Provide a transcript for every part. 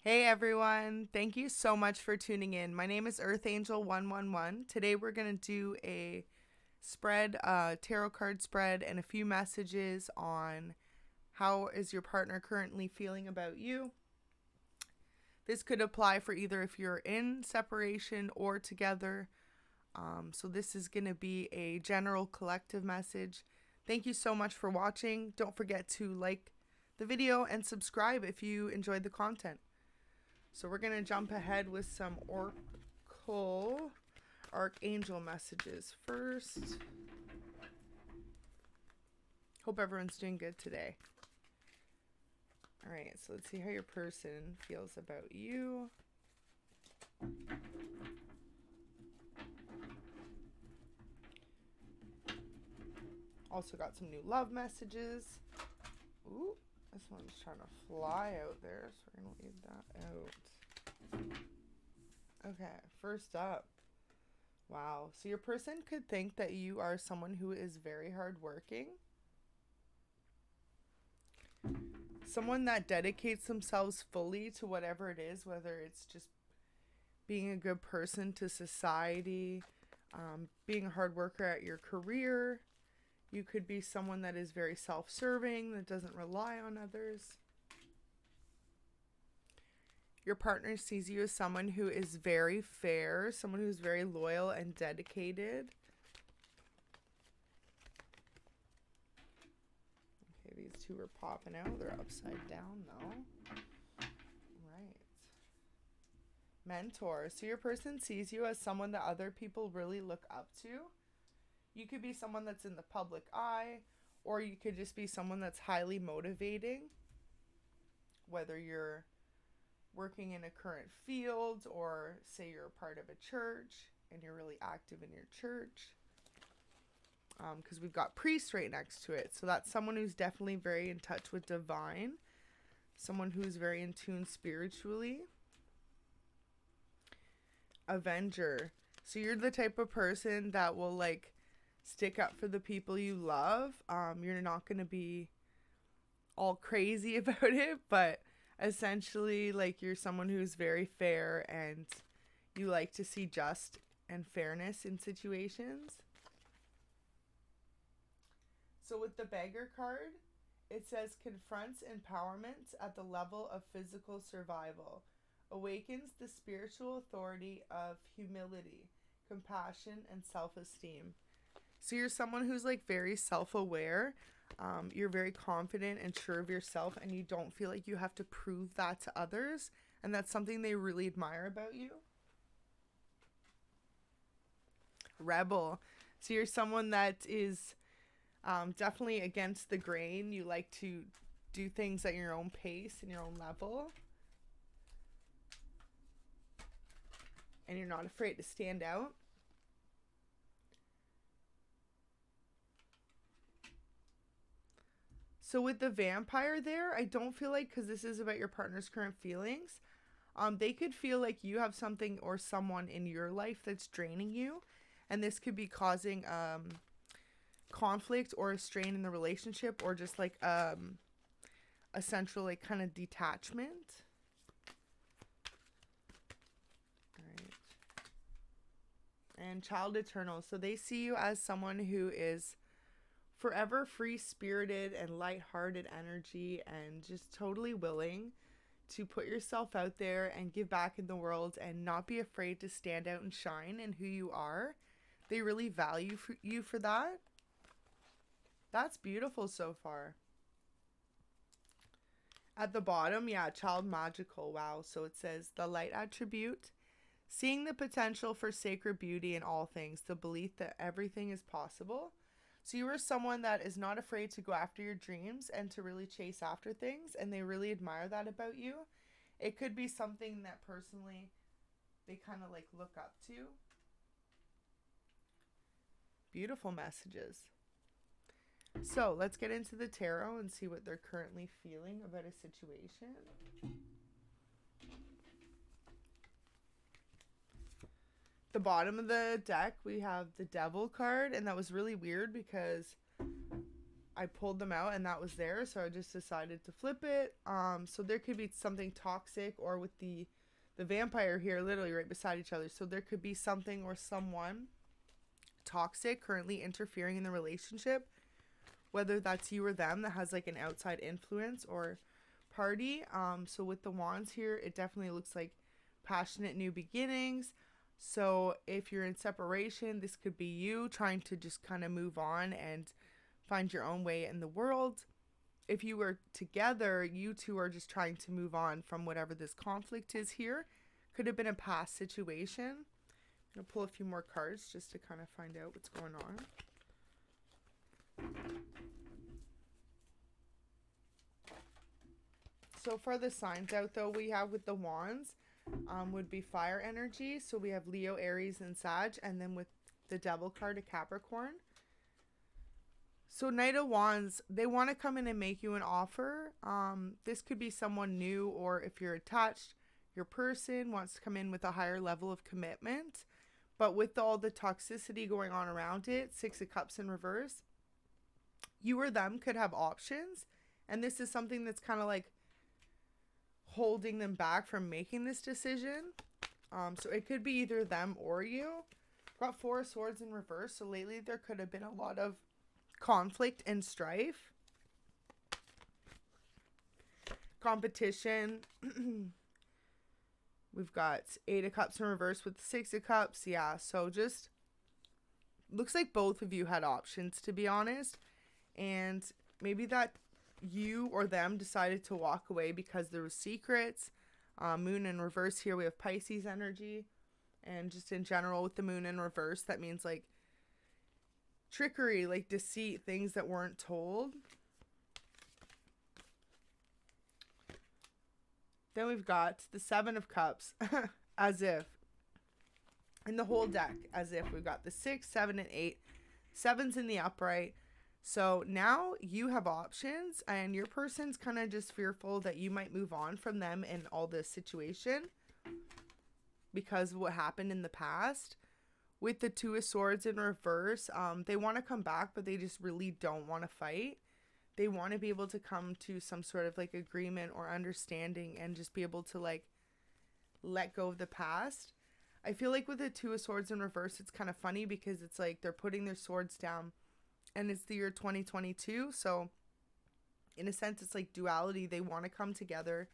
Hey everyone, thank you so much for tuning in. My name is 𝙃𝐼𝐻𝐼𝐿111. Today we're going to do a spread, tarot card spread, and a few messages on how is your partner currently feeling about you. This could apply for either if you're in separation or together. So this is going to be a general collective message. Thank you so much for watching. Don't forget to like the video and subscribe if you enjoyed the content. So we're going to jump ahead with some Oracle Archangel messages first. Hope everyone's doing good today. All right, so let's see how your person feels about you. Also got some new love messages. Ooh, this one's trying to fly out there, so we're going to leave that out. Okay, first up. Wow, so your person could think that you are someone who is very hardworking. Someone that dedicates themselves fully to whatever it is, whether it's just being a good person to society, being a hard worker at your career. You could be someone that is very self-serving, that doesn't rely on others. Your partner sees you as someone who is very fair, someone who's very loyal and dedicated. Okay, these two are popping out. They're upside down though. Right. Mentor. So your person sees you as someone that other people really look up to. You could be someone that's in the public eye, or you could just be someone that's highly motivating, whether you're working in a current field or say you're a part of a church and you're really active in your church, because we've got priest right next to it. So that's someone who's definitely very in touch with divine, someone who's very in tune spiritually. Avenger. So you're the type of person that will stick up for the people you love. You're not going to be all crazy about it, but essentially you're someone who's very fair and you like to see just and fairness in situations. So with the Beggar card, it says confronts empowerment at the level of physical survival, awakens the spiritual authority of humility, compassion, and self-esteem. So you're someone who's very self-aware. You're very confident and sure of yourself, and you don't feel like you have to prove that to others. And that's something they really admire about you. Rebel. So you're someone that is definitely against the grain. You like to do things at your own pace and your own level. And you're not afraid to stand out. So with the vampire there, I don't feel like, because this is about your partner's current feelings, they could feel like you have something or someone in your life that's draining you. And this could be causing conflict or a strain in the relationship, or just a central kind of detachment. All right. And Child Eternal. So they see you as someone who is forever free-spirited and light-hearted energy and just totally willing to put yourself out there and give back in the world and not be afraid to stand out and shine in who you are. They really value you for that. That's beautiful so far. At the bottom, yeah, Child Magical. Wow. So it says the light attribute, seeing the potential for sacred beauty in all things, the belief that everything is possible. So you are someone that is not afraid to go after your dreams and to really chase after things, and they really admire that about you. It could be something that personally they kind of look up to. Beautiful messages. So let's get into the tarot and see what they're currently feeling about a situation. The bottom of the deck, we have the Devil card, and that was really weird because I pulled them out and that was there, so I just decided to flip it. So there could be something toxic, or with the vampire here literally right beside each other. So there could be something or someone toxic currently interfering in the relationship, whether that's you or them, that has like an outside influence or party. So with the wands here, it definitely looks like passionate new beginnings. So if you're in separation, this could be you trying to just kind of move on and find your own way in the world. If you were together, you two are just trying to move on from whatever this conflict is here. Could have been a past situation. I'm going to pull a few more cards just to kind of find out what's going on. So for the signs out though, we have with the wands would be fire energy. So we have Leo, Aries, and Sag. And then with the devil card, a Capricorn. So Knight of Wands, they want to come in and make you an offer. This could be someone new, or if you're attached, your person wants to come in with a higher level of commitment. But with all the toxicity going on around it, Six of Cups in reverse, you or them could have options. And this is something that's kind of like holding them back from making this decision. So it could be either them or you. Got Four of Swords in reverse. So lately there could have been a lot of conflict and strife, competition. We've got Eight of Cups in reverse with the Six of Cups. Yeah, so just looks like both of you had options, to be honest. And maybe that you or them decided to walk away because there was secrets. Moon in reverse here, we have Pisces energy. And just in general with the moon in reverse, that means like trickery, like deceit, things that weren't told. Then we've got the Seven of Cups, as if. In the whole deck, as if. We've got the 6, 7, and 8. 7's in the upright. So now you have options, and your person's kind of just fearful that you might move on from them in all this situation because of what happened in the past. With the Two of Swords in reverse, they want to come back, but they just really don't want to fight. They want to be able to come to some sort of like agreement or understanding and just be able to like let go of the past. I feel like with the Two of Swords in reverse, it's kind of funny because it's like they're putting their swords down and it's the year 2022. So in a sense, it's like duality. They want to come together.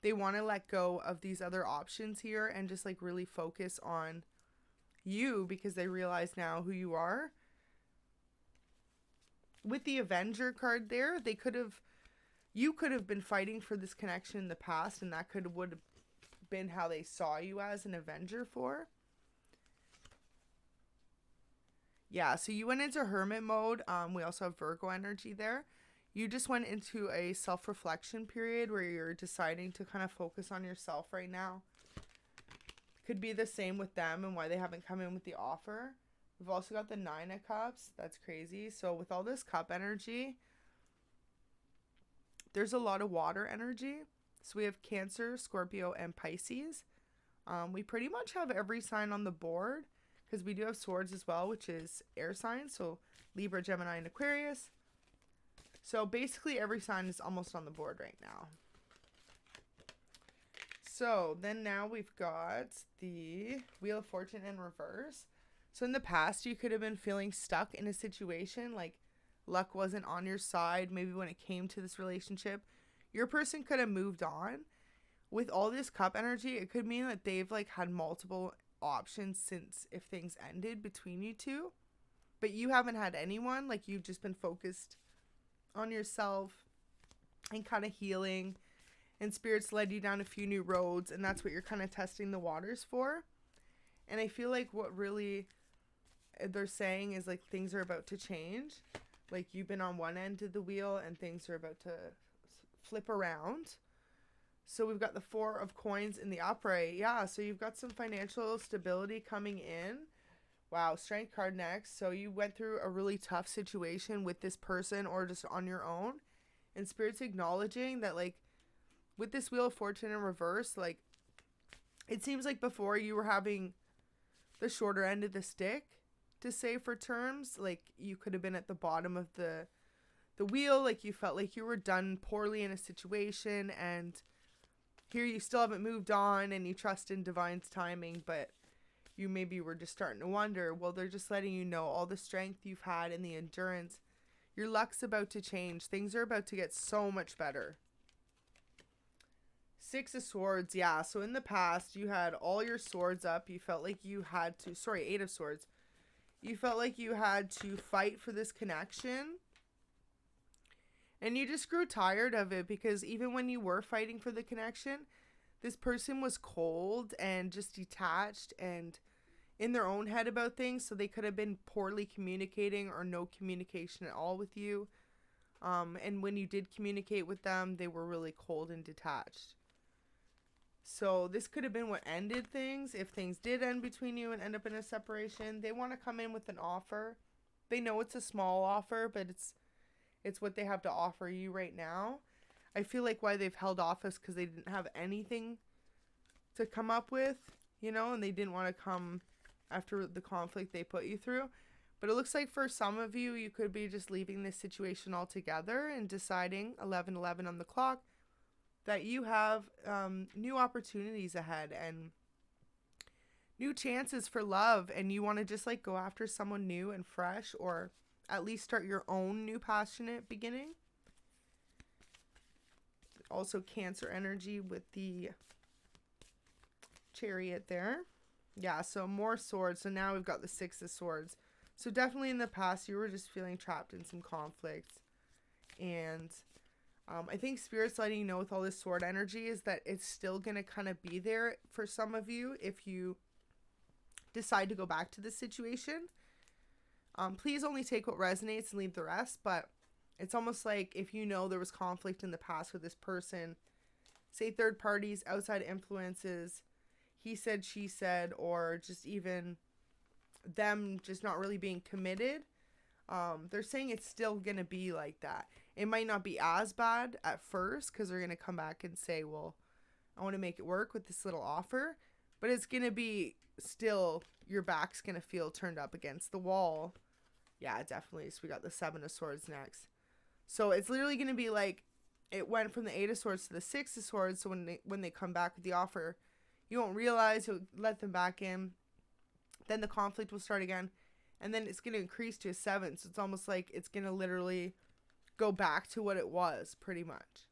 They want to let go of these other options here and just like really focus on you because they realize now who you are. With the Avenger card there, you could have been fighting for this connection in the past, and that would have been how they saw you as an Avenger for. Yeah, so you went into hermit mode. We also have Virgo energy there. You just went into a self-reflection period where you're deciding to kind of focus on yourself right now. Could be the same with them and why they haven't come in with the offer. We've also got the Nine of Cups. That's crazy. So with all this cup energy, there's a lot of water energy. So we have Cancer, Scorpio, and Pisces. We pretty much have every sign on the board because we do have swords as well, which is air signs. So Libra, Gemini, and Aquarius. So basically every sign is almost on the board right now. So then now we've got the Wheel of Fortune in reverse. So in the past, you could have been feeling stuck in a situation, like luck wasn't on your side. Maybe when it came to this relationship, your person could have moved on. With all this cup energy, it could mean that they've like had multiple options since if things ended between you two. But you haven't had anyone, like you've just been focused on yourself and kind of healing. And spirits led you down a few new roads, and that's what you're kind of testing the waters for. And I feel like what really they're saying is like things are about to change. Like you've been on one end of the wheel and things are about to flip around. So we've got the Four of Coins in the upright. Yeah, so you've got some financial stability coming in. Wow, Strength card next. So you went through a really tough situation with this person or just on your own. And Spirit's acknowledging that like with this Wheel of Fortune in reverse, like it seems like before you were having the shorter end of the stick, to say for terms. Like you could have been at the bottom of the the wheel, like you felt like you were done poorly in a situation, and here you still haven't moved on and you trust in divine's timing, but you maybe were just starting to wonder. Well, they're just letting you know all the strength you've had and the endurance. Your luck's about to change. Things are about to get so much better. Six of Swords, yeah. So in the past, you had all your swords up. You felt like you had to, Eight of Swords. You felt like you had to fight for this connection. And you just grew tired of it, because even when you were fighting for the connection, this person was cold and just detached and in their own head about things. So they could have been poorly communicating or no communication at all with you. And when you did communicate with them, they were really cold and detached. So this could have been what ended things. If things did end between you and end up in a separation, they want to come in with an offer. They know it's a small offer, but it's what they have to offer you right now. I feel like why they've held off is because they didn't have anything to come up with, and they didn't want to come after the conflict they put you through. But it looks like for some of you, you could be just leaving this situation altogether and deciding, 11:11 on the clock, that you have new opportunities ahead and new chances for love, and you want to just like go after someone new and fresh, or at least start your own new passionate beginning. Also Cancer energy with the Chariot there. Yeah, so more swords. So now we've got the Six of Swords. So definitely in the past, you were just feeling trapped in some conflict. And I think Spirit's letting you know with all this sword energy is that it's still going to kind of be there for some of you if you decide to go back to this situation. Please only take what resonates and leave the rest. But it's almost like if there was conflict in the past with this person, say third parties, outside influences, he said, she said, or just even them just not really being committed. They're saying it's still going to be like that. It might not be as bad at first because they're going to come back and say, well, I want to make it work with this little offer. But it's going to be still, your back's going to feel turned up against the wall. Yeah, definitely. So we got the Seven of Swords next. So it's literally going to be like it went from the Eight of Swords to the Six of Swords. So when they come back with the offer, you won't realize, you'll let them back in. Then the conflict will start again. And then it's going to increase to a 7. So it's almost like it's going to literally go back to what it was, pretty much,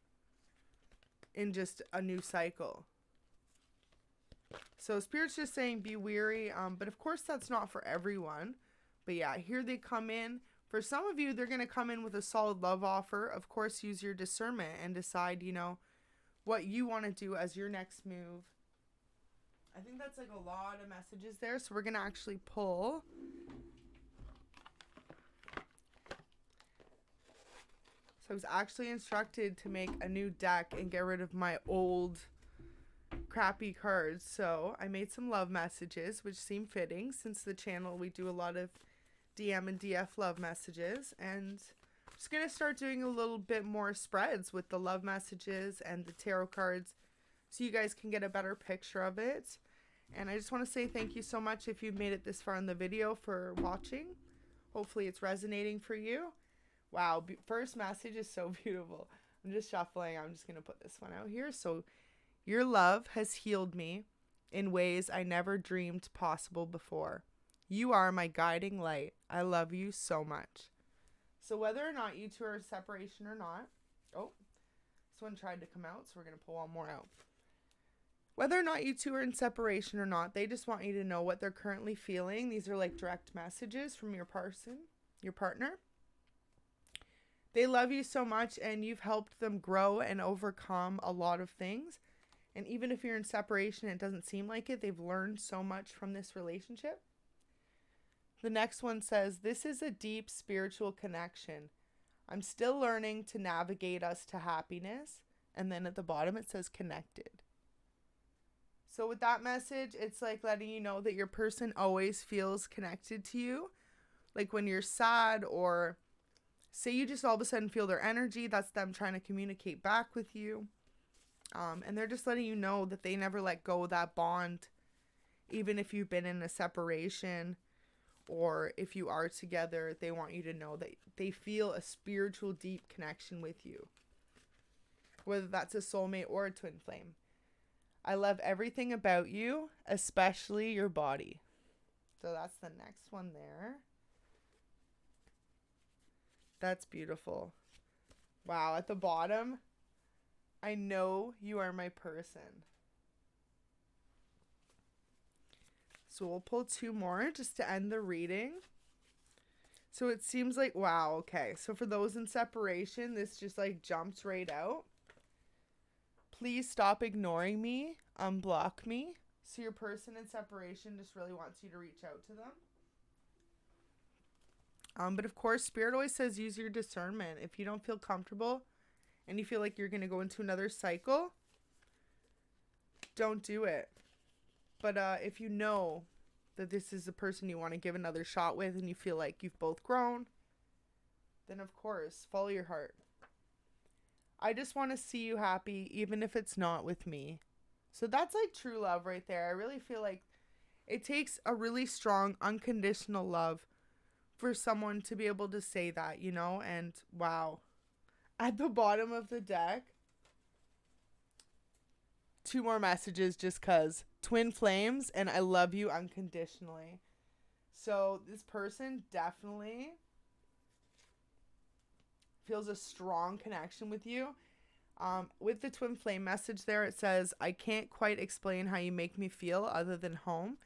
in just a new cycle. So Spirit's just saying be weary. But of course that's not for everyone. But yeah, here they come in. For some of you, they're going to come in with a solid love offer. Of course, use your discernment and decide, what you want to do as your next move. I think that's like a lot of messages there. So we're going to actually pull. So I was actually instructed to make a new deck and get rid of my old crappy cards. So I made some love messages, which seem fitting since the channel we do a lot of DM and DF love messages. And I'm just going to start doing a little bit more spreads with the love messages and the tarot cards so you guys can get a better picture of it. And I just want to say thank you so much if you've made it this far in the video for watching. Hopefully it's resonating for you. Wow, first message is so beautiful. I'm just shuffling. I'm just going to put this one out here. So, your love has healed me in ways I never dreamed possible before. You are my guiding light. I love you so much. So whether or not you two are in separation or not. Oh, this one tried to come out, so we're going to pull one more out. Whether or not you two are in separation or not, they just want you to know what they're currently feeling. These are like direct messages from your partner. They love you so much, and you've helped them grow and overcome a lot of things. And even if you're in separation, it doesn't seem like it. They've learned so much from this relationship. The next one says, this is a deep spiritual connection. I'm still learning to navigate us to happiness. And then at the bottom, it says connected. So with that message, it's like letting you know that your person always feels connected to you. Like when you're sad, or say you just all of a sudden feel their energy, that's them trying to communicate back with you. And they're just letting you know that they never let go of that bond, even if you've been in a separation or if you are together, they want you to know that they feel a spiritual deep connection with you, whether that's a soulmate or a twin flame. I love everything about you, especially your body. So that's the next one there. That's beautiful. Wow, at the bottom, I know you are my person. So we'll pull 2 more just to end the reading. So it seems like, wow, okay. So for those in separation, this just like jumps right out. Please stop ignoring me. Unblock me. So your person in separation just really wants you to reach out to them. But of course, Spirit always says use your discernment. If you don't feel comfortable and you feel like you're going to go into another cycle, don't do it. But if you know that this is the person you want to give another shot with and you feel like you've both grown, then of course, follow your heart. I just want to see you happy, even if it's not with me. So that's like true love right there. I really feel like it takes a really strong, unconditional love for someone to be able to say that, you know? And wow. At the bottom of the deck, 2 more messages just because. Twin flames and I love you unconditionally. So this person definitely feels a strong connection with you. With the twin flame message there, it says, I can't quite explain how you make me feel other than home.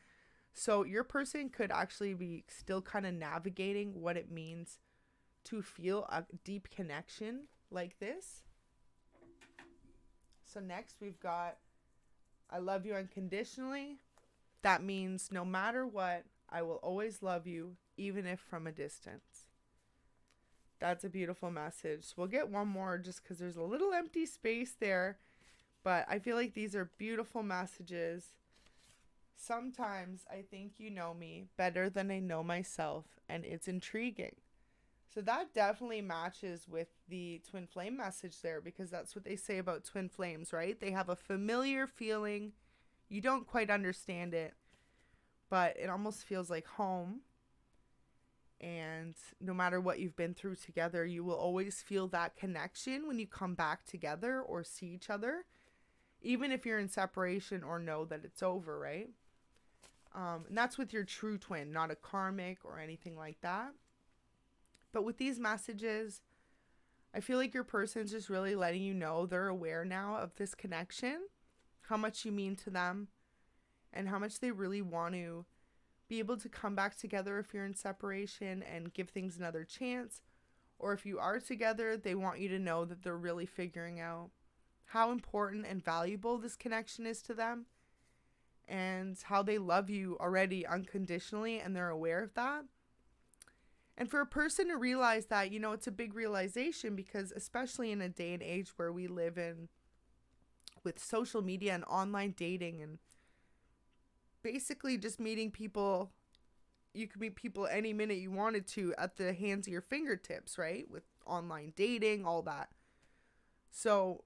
So your person could actually be still kind of navigating what it means to feel a deep connection like this. So next we've got, I love you unconditionally. That means no matter what, I will always love you, even if from a distance. That's a beautiful message. We'll get one more just because there's a little empty space there. But I feel like these are beautiful messages. Sometimes I think you know me better than I know myself, and it's intriguing. So that definitely matches with the twin flame message there, because that's what they say about twin flames, right? They have a familiar feeling. You don't quite understand it, but it almost feels like home. And no matter what you've been through together, you will always feel that connection when you come back together or see each other, even if you're in separation or know that it's over, right? And that's with your true twin, not a karmic or anything like that. But with these messages, I feel like your person's just really letting you know they're aware now of this connection, how much you mean to them, and how much they really want to be able to come back together if you're in separation and give things another chance. Or if you are together, they want you to know that they're really figuring out how important and valuable this connection is to them, and how they love you already unconditionally, and they're aware of that. And for a person to realize that, you know, it's a big realization, because especially in a day and age where we live in with social media and online dating and basically just meeting people, you could meet people any minute you wanted to at the hands of your fingertips, right? With online dating, all that. So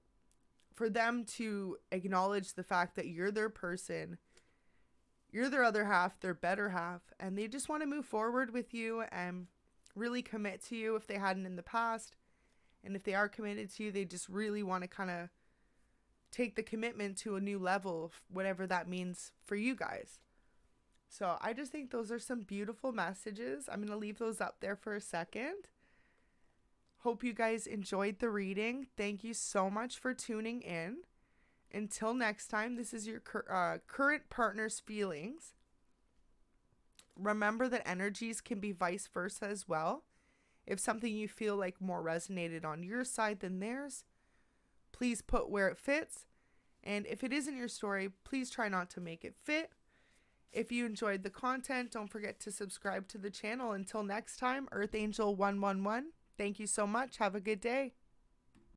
for them to acknowledge the fact that you're their person, you're their other half, their better half, and they just want to move forward with you and really commit to you if they hadn't in the past. And if they are committed to you, they just really want to kind of take the commitment to a new level, whatever that means for you guys. So I just think those are some beautiful messages. I'm going to leave those up there for a second. Hope you guys enjoyed the reading. Thank you so much for tuning in. Until next time, this is your current partner's feelings. Remember that energies can be vice versa as well. If something you feel like more resonated on your side than theirs, please put where it fits. And if it isn't your story, please try not to make it fit. If you enjoyed the content, don't forget to subscribe to the channel. Until next time, Earth Angel 111. Thank you so much. Have a good day.